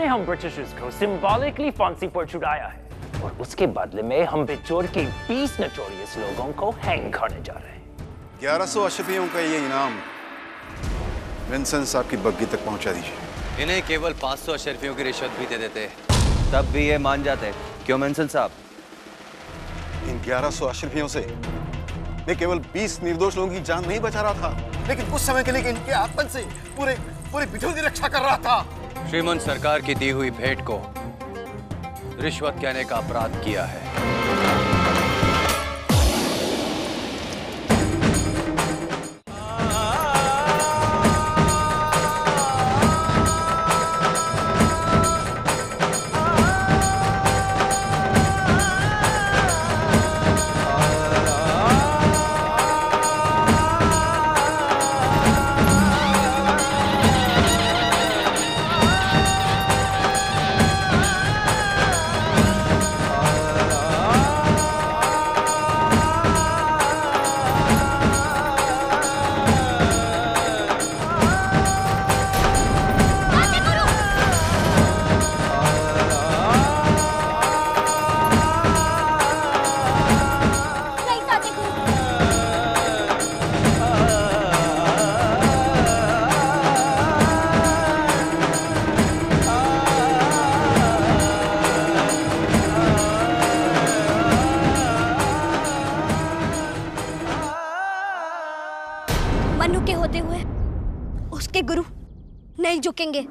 जिसने हम ब्रिटिशर्स को सिंबॉलिकली फांसी पर चढ़ाया है, और उसके बदले में हम बिचौर के 20 नोटोरियस लोगों को हैंग करने जा रहे हैं। 1100 अशरफियों का ये इनाम विंसेंट साहब की बग्गी तक पहुंचा दीजिए। इन्हें केवल 500 अशरफियों की रिश्वत भी दे देते, तब भी ये मान जाते। क्यों विंसेंट साहब? इन 1100 अशरफियों से मैं केवल 20 निर्दोष लोगों की जान नहीं बचा रहा था, लेकिन कुछ समय के लिए इनके आतंक से पूरे बिचौर की रक्षा कर रहा था। श्रीमंत सरकार की दी हुई भेंट को रिश्वत कहने का अपराध किया है। मनु के होते हुए उसके गुरु नहीं झुकेंगे।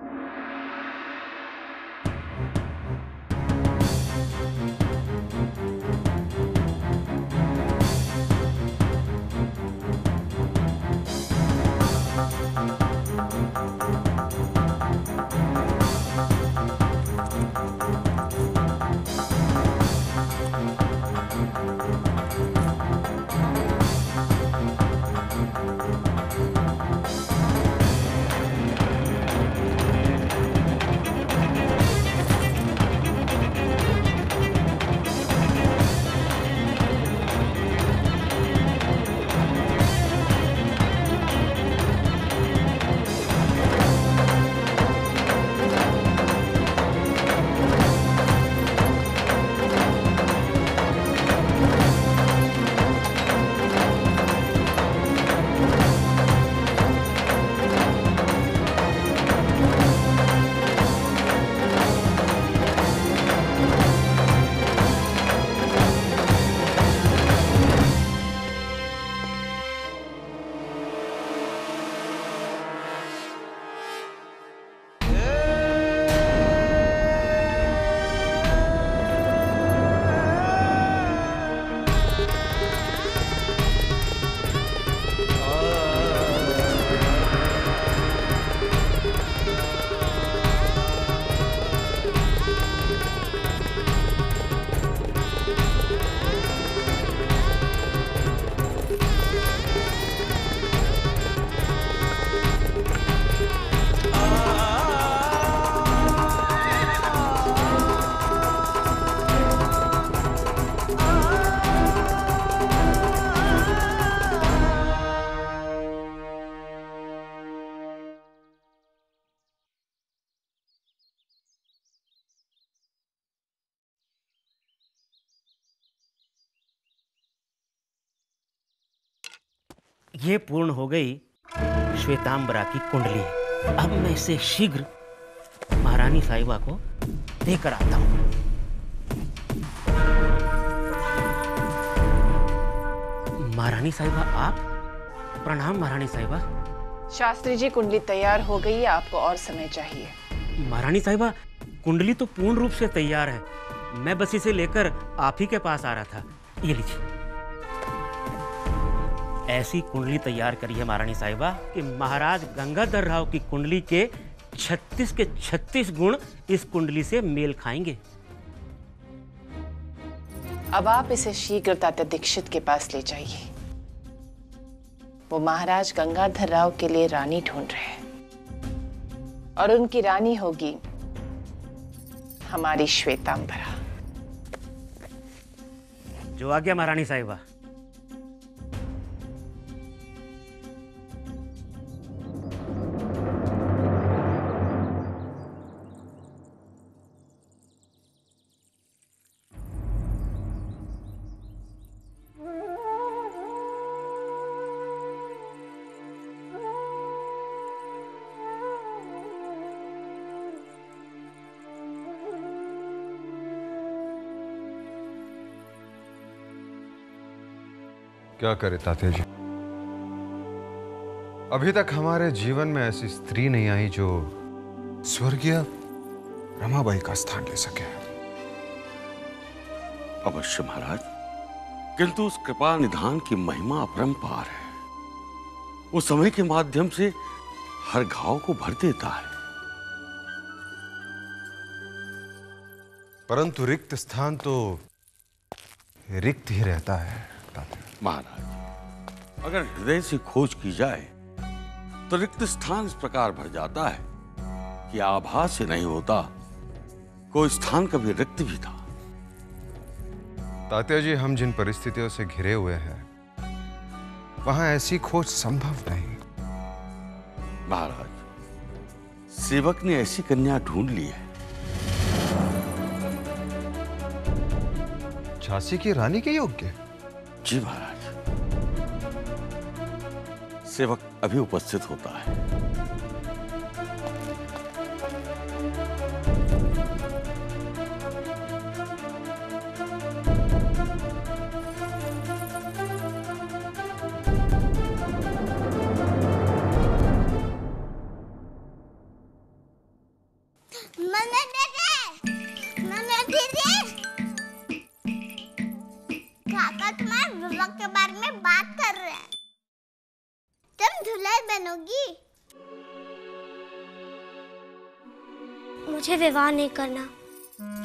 ये पूर्ण हो गई श्वेतांबरा की कुंडली। अब मैं इसे शीघ्र महारानी साहिबा को देकर आता हूँ। महारानी साहिबा आप? प्रणाम महारानी साहिबा। शास्त्री जी, कुंडली तैयार हो गई है, आपको और समय चाहिए। महारानी साहिबा, कुंडली तो पूर्ण रूप से तैयार है, मैं बस इसे लेकर आप ही के पास आ रहा था। ये लीजिए। ऐसी कुंडली तैयार करी है महारानी साहिबा कि महाराज गंगाधर राव की कुंडली के 36 के 36 गुण इस कुंडली से मेल खाएंगे। अब आप इसे शीघ्र तात्या दीक्षित के पास ले जाइए। वो महाराज गंगाधर राव के लिए रानी ढूंढ रहे हैं और उनकी रानी होगी हमारी श्वेतांबरा। जो आज्ञा महारानी साहिबा। क्या करे तात्या जी, अभी तक हमारे जीवन में ऐसी स्त्री नहीं आई जो स्वर्गीय रमाबाई का स्थान ले सके। अवश्य महाराज, किंतु उस कृपा निधान की महिमा अपरंपार है। वो समय के माध्यम से हर घाव को भर देता है। परंतु रिक्त स्थान तो रिक्त ही रहता है तात्या। महाराज, अगर हृदय से खोज की जाए तो रिक्त स्थान इस प्रकार भर जाता है कि आभास से नहीं होता कोई स्थान कभी रिक्त भी था। तात्या जी, हम जिन परिस्थितियों से घिरे हुए हैं वहां ऐसी खोज संभव नहीं। महाराज, सेवक ने ऐसी कन्या ढूंढ ली है। झांसी की रानी के योग्य? जी महाराज, सेवक अभी उपस्थित होता है। काका तुम्हारे विवाह के बारे में बात कर रहे हैं। तुम दुल्हन बनोगी? मुझे विवाह नहीं करना।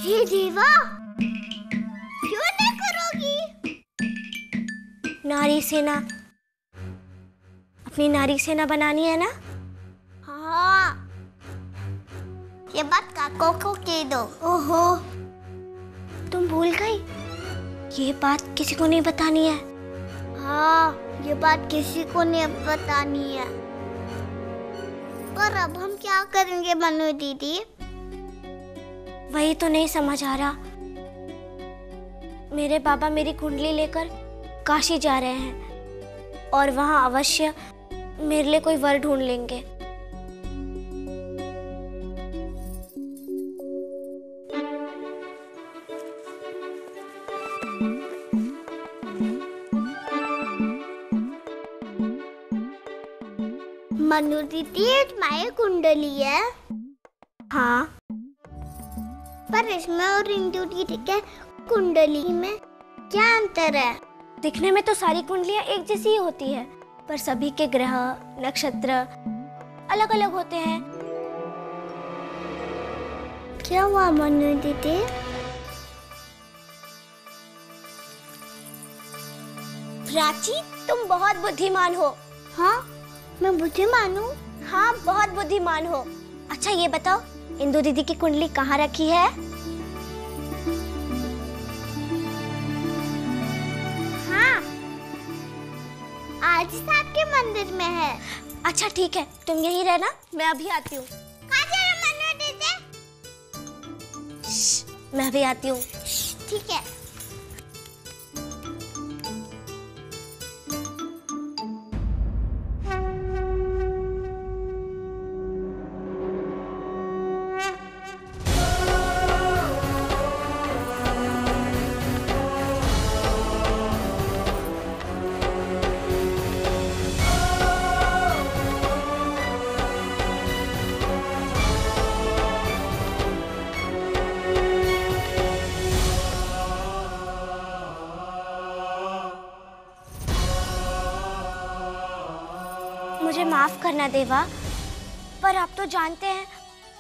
हे देवा, क्यों नहीं करोगी? नारी सेना, अपनी नारी सेना बनानी है ना? हाँ, ये बात काको को कह दो। ओहो, तुम भूल गई? ये बात किसी को नहीं बतानी है। हाँ, ये बात किसी को नहीं बतानी है। और अब हम क्या करेंगे मनु दीदी? वही तो नहीं समझ आ रहा। मेरे बाबा मेरी कुंडली लेकर काशी जा रहे हैं और वहां अवश्य मेरे लिए कोई वर ढूंढ लेंगे। मनु दीदी, तुम्हारी कुंडली है? हाँ, पर इसमें और इंदु दीदी के कुंडली में क्या अंतर है? दिखने में तो सारी कुंडलियां एक जैसी ही होती है, पर सभी के ग्रह नक्षत्र अलग अलग होते हैं। क्या हुआ मनु दीदी? प्राची, तुम बहुत बुद्धिमान हो। हाँ, मैं बुद्धिमान हूँ? हाँ, बहुत बुद्धिमान हो। अच्छा ये बताओ, इंदु दीदी की कुंडली कहाँ रखी है? हाँ, आज साहब के मंदिर में है। अच्छा ठीक है, तुम यहीं रहना, मैं अभी आती हूँ। कहाँ जा रहे हो मनु दीदी? मैं भी आती हूँ। ठीक है। मुझे माफ करना देवा, पर आप तो जानते हैं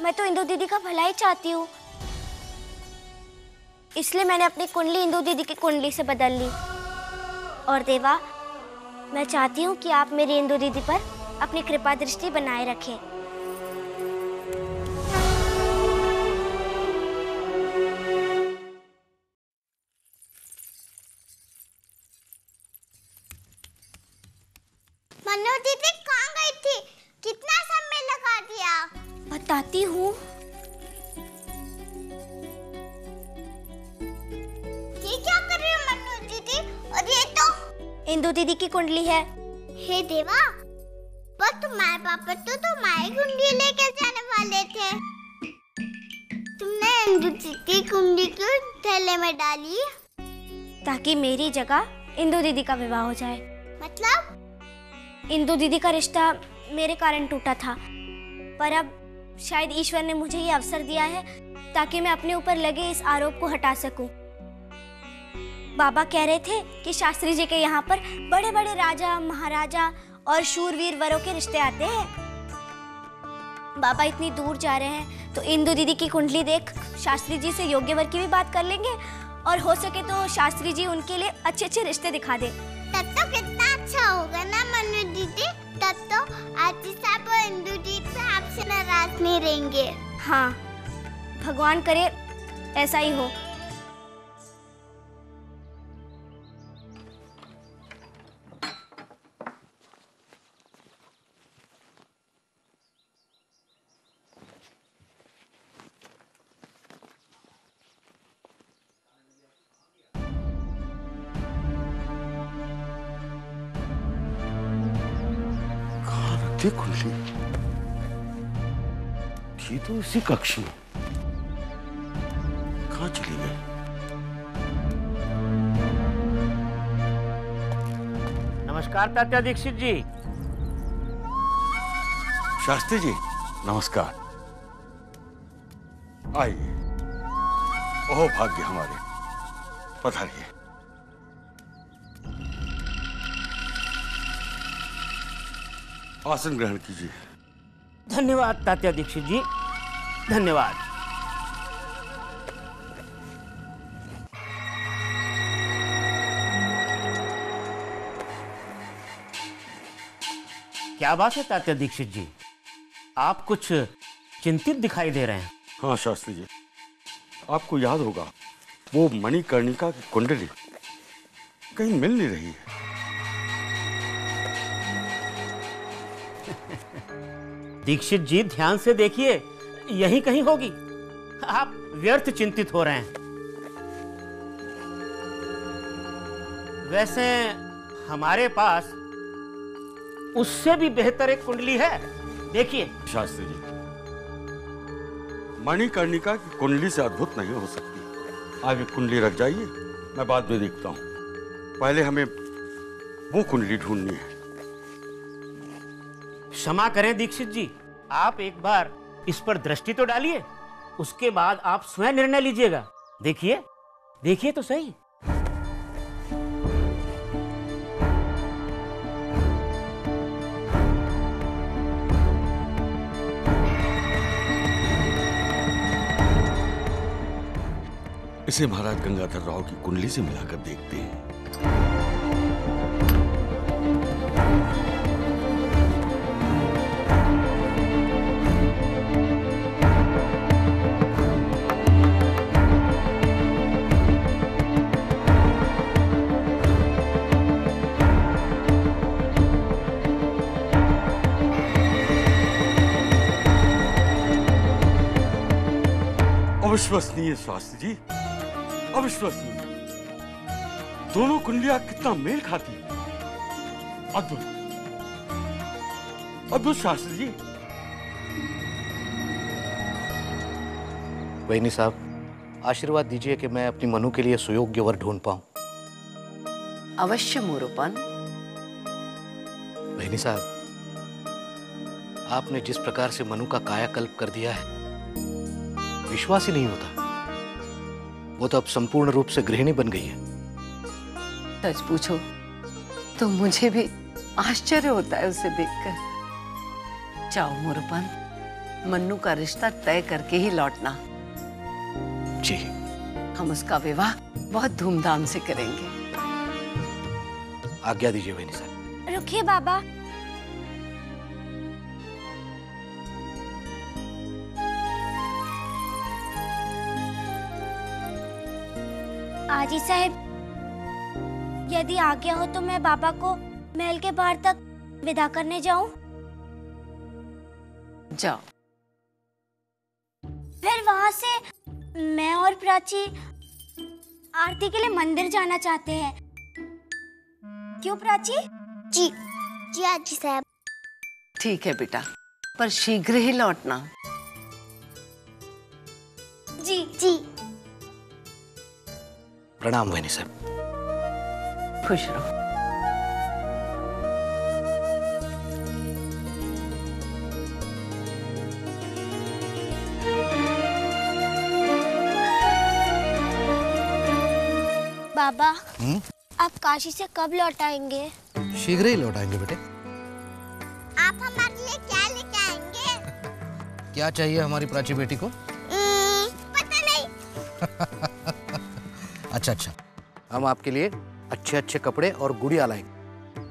मैं तो इंदु दीदी का भला ही चाहती हूँ, इसलिए मैंने अपनी कुंडली इंदु दीदी की कुंडली से बदल ली। और देवा, मैं चाहती हूँ कि आप मेरी इंदु दीदी पर अपनी कृपा दृष्टि बनाए रखें। मनु दीदी कहाँ गई थी? कितना समय लगा दिया? बताती हूँ। ये क्या कर रही हो मनु दीदी? और ये तो इंदु दीदी की कुंडली है। हे देवा, पर तुम्हारे पापा तो तुम्हारी कुंडली लेकर जाने वाले थे। तुमने इंदु दीदी की कुंडली क्यों थैले में डाली? ताकि मेरी जगह इंदु दीदी का विवाह हो जाए। मतलब? इंदु दीदी का रिश्ता मेरे कारण टूटा था, पर अब शायद ईश्वर ने मुझे ये अवसर दिया है ताकि मैं अपने ऊपर लगे इस आरोप को हटा सकूं। बाबा कह रहे थे कि शास्त्री जी के यहाँ पर बड़े बड़े राजा, महाराजा और शूरवीर वरों के रिश्ते आते हैं। बाबा इतनी दूर जा रहे हैं तो इंदु दीदी की कुंडली देख शास्त्री जी से योग्य वर की भी बात कर लेंगे, और हो सके तो शास्त्री जी उनके लिए अच्छे अच्छे रिश्ते दिखा दे। तब तो कितना अच्छा होगा ना मनु दीदी। तब तो आरती साहब और इंदु दीदी आपसे नाराज नहीं रहेंगे। हाँ, भगवान करे ऐसा ही हो। कुंडली थी तो इसी कक्ष में, कहाँ चली गई? नमस्कार तात्या दीक्षित जी। शास्त्री जी नमस्कार। आइए, ओह भाग्य हमारे, पधारिए। आसन ग्रहण कीजिए। धन्यवाद तात्या दीक्षित जी, धन्यवाद। क्या बात है तात्या दीक्षित जी, आप कुछ चिंतित दिखाई दे रहे हैं। हाँ शास्त्री जी, आपको याद होगा वो मणिकर्णिका की कुंडली कहीं मिल नहीं रही है। दीक्षित जी ध्यान से देखिए, यहीं कहीं होगी। आप व्यर्थ चिंतित हो रहे हैं। वैसे हमारे पास उससे भी बेहतर एक कुंडली है, देखिए। शास्त्री जी, मणिकर्णिका की कुंडली से अद्भुत नहीं हो सकती। आप ये कुंडली रख जाइए, मैं बाद में देखता हूँ। पहले हमें वो कुंडली ढूंढनी है। क्षमा करें दीक्षित जी, आप एक बार इस पर दृष्टि तो डालिए, उसके बाद आप स्वयं निर्णय लीजिएगा। देखिए, देखिए तो सही। इसे महाराज गंगाधर राव की कुंडली से मिलाकर देखते हैं। अविश्वसनीय शास्त्री जी, अविश्वसनीय। दोनों कुंडलियां कितना मेल खाती हैं। अद्भुत, अद्भुत शास्त्री जी। वैनी साहब, आशीर्वाद दीजिए कि मैं अपनी मनु के लिए सुयोग्य वर ढूंढ पाऊं। अवश्य मोरोपन। वैनी साहब, आपने जिस प्रकार से मनु का कायाकल्प कर दिया है, विश्वास ही नहीं होता। वो तो अब संपूर्ण रूप से गृहिणी बन गई है। सच पूछो तो मुझे भी आश्चर्य होता है उसे देखकर। जाओ मोरोपन, मन्नू का रिश्ता तय करके ही लौटना। जी। हम उसका विवाह बहुत धूमधाम से करेंगे। आज्ञा दीजिए वैनी साहब। रुकिए बाबा, आजी साहब, यदि आज्ञा हो तो मैं बाबा को महल के बाहर तक विदा करने जाऊं? जाओ। फिर वहां से मैं और प्राची आरती के लिए मंदिर जाना चाहते हैं। क्यों प्राची? जी जी आजी साहब। ठीक है बेटा, पर शीघ्र ही लौटना। जी जी। प्रणाम वैनी साहब। खुश रहो। बाबा, आप काशी से कब लौट आएंगे? शीघ्र ही लौट आएंगे बेटे। आप हमारे लिए क्या लेके आएंगे? क्या चाहिए हमारी प्राची बेटी को? पता नहीं। अच्छा, हम आपके लिए अच्छे अच्छे कपड़े और गुड़िया लाएंगे,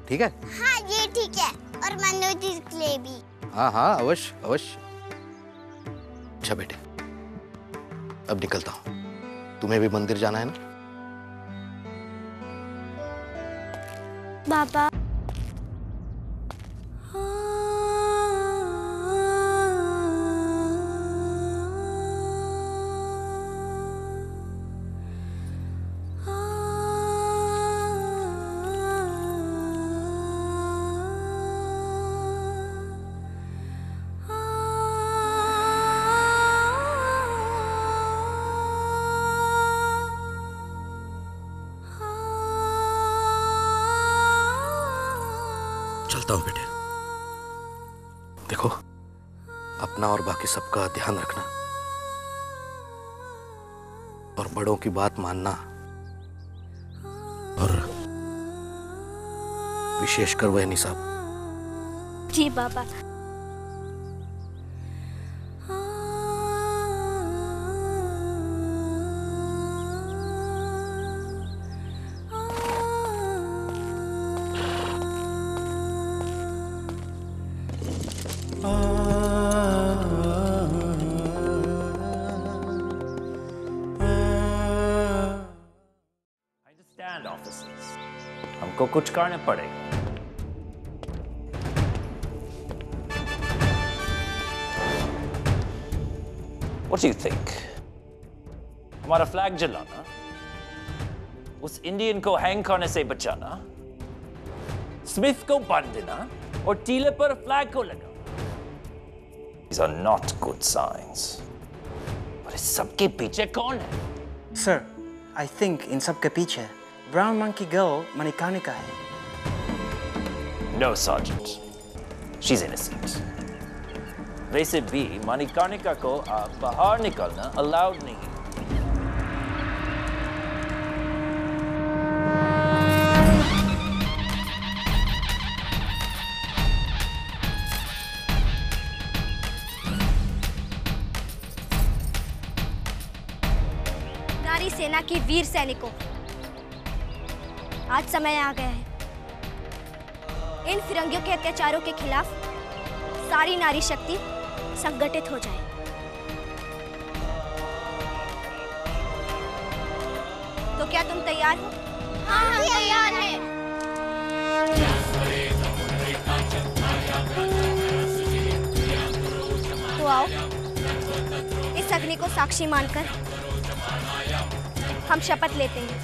ठीक है? हाँ, ये ठीक है। और मनोज जी के लिए भी। हाँ, अवश्य। अच्छा बेटे, अब निकलता हूँ। तुम्हें भी मंदिर जाना है ना? बाबा, चलता हूँ बेटे। देखो, अपना और बाकी सबका ध्यान रखना और बड़ों की बात मानना, और विशेषकर वह निसाब। जी बाबा। Understand, officers. हमको कुछ करना पड़ेगा। What do you think? हमारा फ्लैग जलाना, उस इंडियन को हैंग करने से बचाना, स्मिथ को बांध देना और टीले पर फ्लैग को लगाना। These are not good signs. और इस सबके पीछे कौन है? सर, I think इन सब के पीछे ब्राउन मंकी गर्ल मणिकर्णिका है। No, Sergeant. She's innocent. वैसे भी मणिकर्णिका को बाहर निकलना अलाउड नहीं है। नारी सेना की वीर सैनिकों, आज समय आ गया है। इन फिरंगियों के अत्याचारों के खिलाफ सारी नारी शक्ति संगठित हो जाए। तो क्या तुम तैयार हो? हाँ, हम तैयार हैं। तो आओ, इस अग्नि को साक्षी मानकर हम शपथ लेते हैं।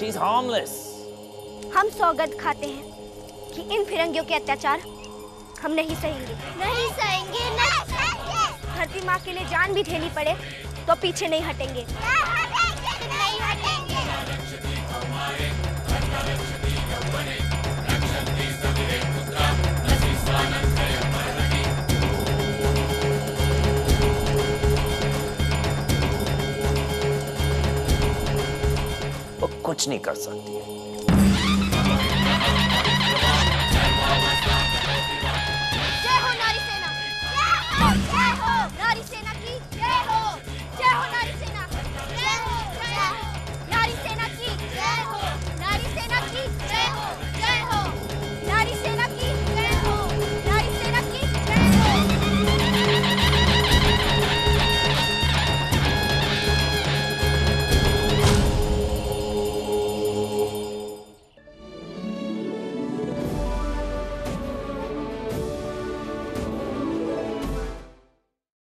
She's harmless. हम सौगंध खाते हैं कि इन फिरंगियों के अत्याचार हम नहीं सहेंगे। नहीं सहेंगे, नहीं सहेंगे। धरती माँ के लिए जान भी देनी पड़े तो पीछे नहीं हटेंगे। नहीं हटेंगे। वो कुछ नहीं कर सकती है।